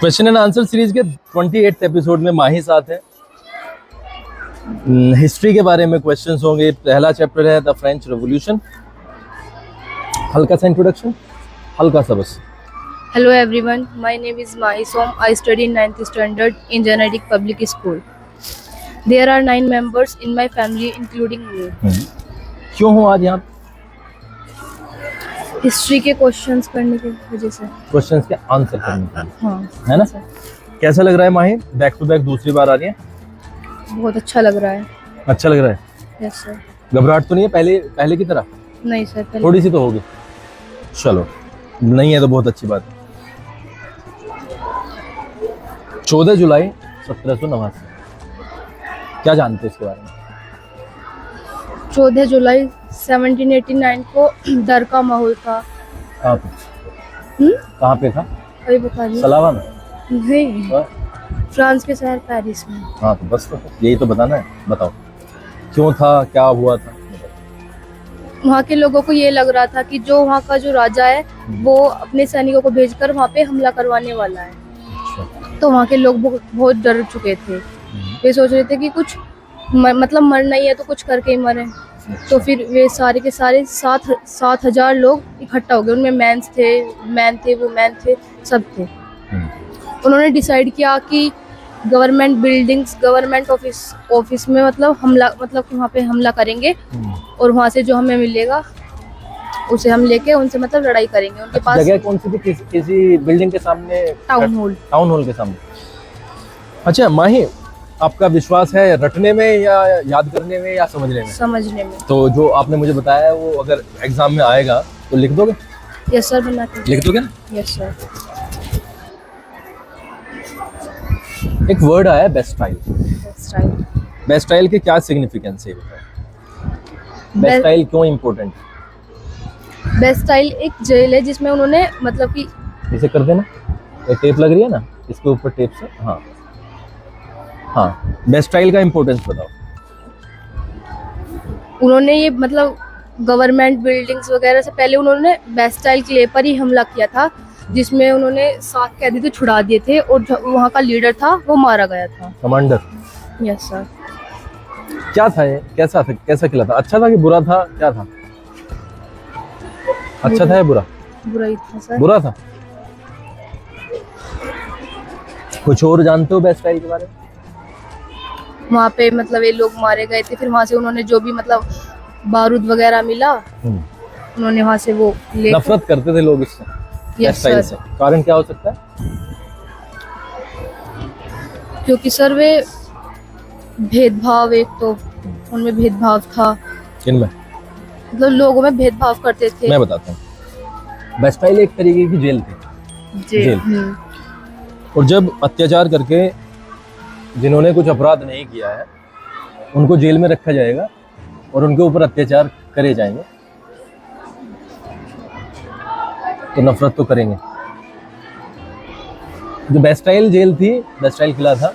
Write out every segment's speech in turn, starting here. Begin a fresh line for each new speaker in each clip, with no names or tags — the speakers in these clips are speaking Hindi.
क्वेश्चन एंड आंसर सीरीज के 28th एपिसोड में माही साथ है। हिस्ट्री के बारे में क्वेश्चंस होंगे। पहला चैप्टर है द फ्रेंच रेवोल्यूशन। हल्का सा इंट्रोडक्शन, हल्का सा बस।
Hello everyone, my name is Mahi Som. I study in 9th standard in Generic Public School. There are 9 members in my family including me.
क्यों हो आज यहाँ?
हिस्ट्री के क्वेश्चंस करने की वजह से।
क्वेश्चंस के आंसर करने के लिए,
हाँ,
है ना? कैसा लग रहा है माही? बैक टू बैक दूसरी बार आ रही है।
बहुत अच्छा लग रहा है।
अच्छा लग रहा है?
Yes sir.
घबराहट तो नहीं है पहले की तरह?
नहीं सर, पहले
थोड़ी सी तो होगी। चलो, नहीं है तो बहुत अच्छी बात है। 14 जुलाई 1789, क्या जानते हो इसके बारे में?
14 जुलाई 1789 को डर का माहौल था।
कहाँ पे? कहाँ पे था?
अभी बता रही हूँ।
सलावा में?
नहीं, फ्रांस के शहर पेरिस में।
हाँ तो बस, तो यही तो बताना है। बताओ क्यों था, क्या हुआ था?
वहाँ के लोगों को ये लग रहा था कि जो वहाँ का जो राजा है वो अपने सैनिकों को भेजकर वहाँ पे हमला करवाने वाला है। तो वहाँ के लोग बहुत डर चुके थे। वे सोच रहे थे कि कुछ मतलब मरना ही है तो कुछ करके ही मरे। तो फिर वे सारे के सारे 7,000 लोग इकट्ठा हो गए। उनमें मैन थे, वुमेन थे, सब थे। उन्होंने डिसाइड किया कि गवर्नमेंट बिल्डिंग्स, गवर्नमेंट ऑफिस में मतलब वहाँ पे हमला करेंगे और वहाँ से जो हमें मिलेगा उसे हम लेके उनसे मतलब लड़ाई करेंगे। उनके पास
जगह कौन सी थी? किसी बिल्डिंग के सामने? टाउन हॉल के सामने। अच्छा माही, आपका विश्वास है रटने में या याद करने में या समझने में?
समझने में।
तो जो आपने मुझे बताया है वो अगर एग्जाम में आएगा तो लिख दोगे?
यस सर, बनाते।
लिख दोगे ना?
Yes sir.
एक वर्ड आया है बेस्टाइल।
बेस्टाइल।
बेस्टाइल के क्या सिग्निफिकेंस है? बेस्टाइल क्यों इम्पोर्टेंट?
बेस्टाइल एक जेल है जिसमें उन्होंने मतलब कि
इसे कर देना, ये टेप लग रही है ना, इसके ऊपर टेप से। हाँ, बेस्टाइल का इम्पोर्टेंस बताओ।
उन्होंने ये मतलब गवर्नमेंट बिल्डिंग्स वगैरह से पहले उन्होंने बेस्टाइल किले पर ही हमला किया था, जिसमें उन्होंने 7 कैदी तो छुड़ा दिए थे और जो वहाँ का लीडर था वो मारा गया था। कमांडर? Yes sir.
क्या था ये? कैसा किला था? अच्छा था कि बुरा था? क्या था? अच्छा था या बुरा?
बुरा ही था सर।
बुरा था। कुछ और जानते हो बेस्टाइल के बारे में?
वहाँ पे मतलब ये लोग मारे गए थे। फिर वहाँ से उन्होंने जो भी मतलब बारूद वगैरह मिला उन्होंने वहाँ से वो ले।
नफरत करते थे लोग इससे, बेस्टाइल से। कारण क्या हो सकता है?
क्योंकि सर वे भेदभाव, एक तो उनमें भेदभाव था।
किनमें?
मतलब लोगों में भेदभाव करते थे।
मैं बताता हूँ। बेस्टाइल एक तरीके की जेल थी। जेल। और जब अत्याचार करके जिन्होंने कुछ अपराध नहीं किया है उनको जेल में रखा जाएगा और उनके ऊपर अत्याचार करे जाएंगे तो नफरत तो करेंगे। जो बेस्टाइल जेल थी, बेस्टाइल किला था,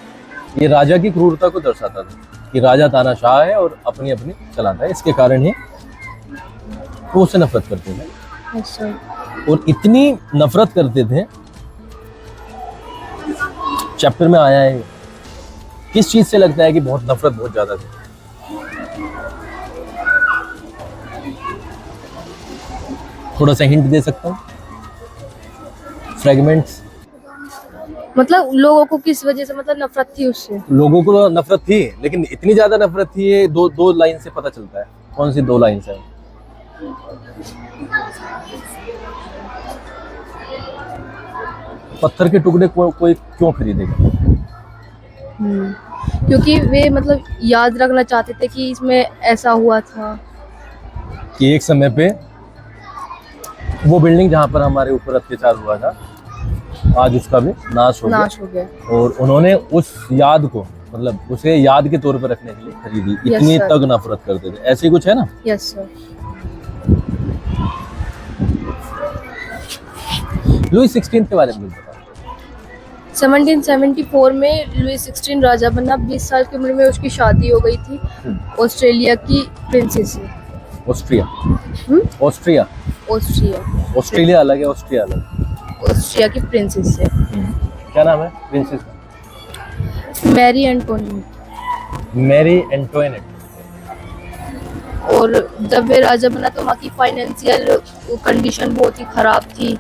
ये राजा की क्रूरता को दर्शाता था कि राजा तानाशाह है और अपनी चलाता है। इसके कारण ही वो उससे नफरत करते थे। और इतनी नफरत करते थे, चैप्टर में आया है। किस चीज से लगता है कि बहुत नफरत बहुत ज्यादा थी? थोड़ा सा हिंट दे सकता हूँ? फ्रेगमेंट्स।
मतलब लोगों को किस वजह से मतलब नफरत थी उससे? लोगों
को तो नफरत थी, लेकिन इतनी ज्यादा नफरत थी ये दो लाइन से पता चलता है। कौन सी 2 लाइन से? पत्थर के टुकड़े कोई क्यों खरीदेगा?
क्योंकि वे मतलब याद रखना चाहते थे कि इसमें ऐसा हुआ था
कि एक समय पे वो बिल्डिंग जहाँ पर हमारे ऊपर अत्याचार हुआ था आज उसका भी नाश हो गया। और उन्होंने उस याद को मतलब उसे याद के तौर पर रखने के लिए खरीदी। इतनी तक नफरत करते थे। ऐसे ही कुछ है ना?
Yes sir.
लुई 16 के बारे में बताओ।
1774 में लुई 16 राजा बना। 20 साल की उम्र में उसकी शादी हो गई थी ऑस्ट्रेलिया की प्रिंसेस से।
ऑस्ट्रिया? ऑस्ट्रिया अलग है, ऑस्ट्रिया अलग।
ऑस्ट्रिया की प्रिंसेस से।
क्या नाम है प्रिंसेस का?
मैरी एंटोनी।
मैरी एंटोइनेट।
और जब वे राजा बना तो वहाँ की फाइनेंशियल कंडीशन बहुत ही खराब थी।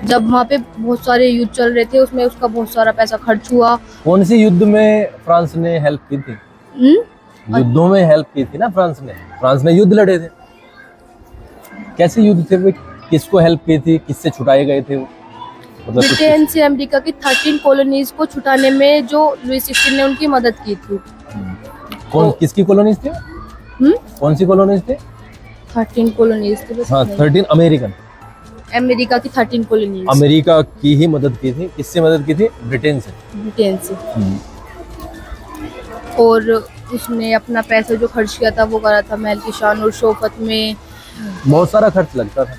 जब वहाँ पे बहुत सारे युद्ध चल रहे थे, उसमें उसका बहुत सारा पैसा खर्च हुआ।
कौन सी युद्ध में फ्रांस ने हेल्प की थी? युद्धों में हेल्प की थी ना फ्रांस ने युद्ध लड़े थे। कैसे युद्ध थे वे? किसको हेल्प की थी? किससे छुटाए गए थे वो? मतलब
ब्रिटेन से अमेरिका की 13 कॉलोनीज को छुटाने में जो लुईस 16 ने उनकी मदद की थी।
किसकी कॉलोनीज थी? कौन सी कॉलोनीज थी?
13 कॉलोनीज थी।
हाँ 13
अमेरिका की 13 कॉलोनीज।
अमेरिका की ही मदद की थी। किससे मदद की थी? ब्रिटेन से।
और उसने अपना पैसा जो खर्च किया था वो करा था महल की शान और शौकत में।
बहुत सारा खर्च लगता था।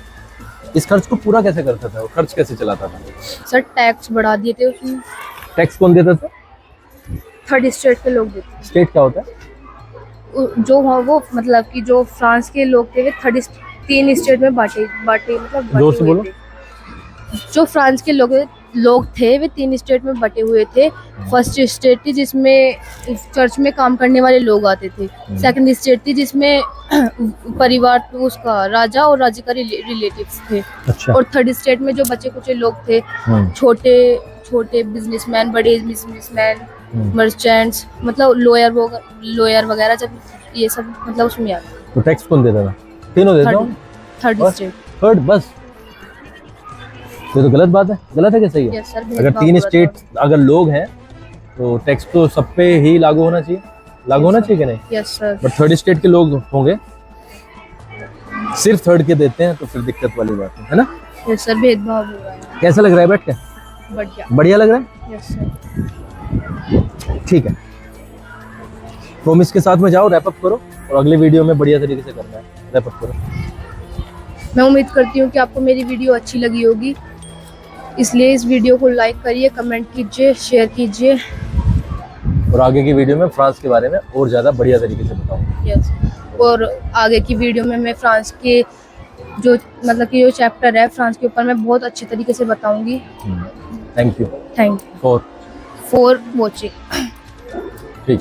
इस खर्च को पूरा कैसे करता था? वो खर्च कैसे चलाता था?
सर टैक्स बढ़ा दिए थे उसने।
टैक्स कौन देता था?
थर्ड स्टेट के लोग देते।
स्टेट क्या होता है?
जो वो मतलब कि जो फ्रांस के लोग थे वे 3 स्टेट में बांटे मतलब
जोर से बोलो।
जो फ्रांस के लोग थे वे 3 स्टेट में बटे हुए थे। फर्स्ट स्टेट थी जिसमें चर्च में काम करने वाले लोग आते थे। सेकंड स्टेट थी जिसमें परिवार उसका राजा और राजा का रिलेटिव्स थे।
अच्छा।
और थर्ड स्टेट में जो बचे कुछ लोग थे, छोटे बिजनेसमैन, बड़े बिजनेसमैन, मर्चेंट्स, मतलब लॉयर वगैरह, जब ये सब मतलब उसमें आते।
तो टैक्स कौन देता था? तीनों देते हो?
Third state.
थर्ड बस? ये तो गलत बात है। गलत है क्या सही है?
Yes, sir,
अगर 3 स्टेट अगर लोग हैं तो टैक्स तो सब पे ही लागू होना चाहिए। लागू होना चाहिए कि नहीं?
Yes sir.
But third state के लोग होंगे, सिर्फ थर्ड के देते हैं, तो फिर दिक्कत वाली बात है ना?
यस सर, भेदभाव हो रहा है।
कैसा लग रहा है बैठ के? बढ़िया लग रहा है?
Yes sir.
ठीक है, प्रॉमिस के साथ में जाओ, रैप अप करो और अगले वीडियो में बढ़िया तरीके से करना है। रैप अप करो।
मैं उम्मीद करती हूँ कि आपको मेरी वीडियो अच्छी लगी होगी, इसलिए इस वीडियो को लाइक करिए, कमेंट कीजिए, शेयर कीजिए
और आगे की वीडियो में फ्रांस के बारे में और ज़्यादा बढ़िया तरीके से बताऊंगा।
यस, और आगे की वीडियो में मैं फ्रांस के जो मतलब कि जो चैप्टर है फ्रांस के ऊपर मैं बहुत अच्छे तरीके से बताऊंगी।
Thank you
for watching.
ठीक।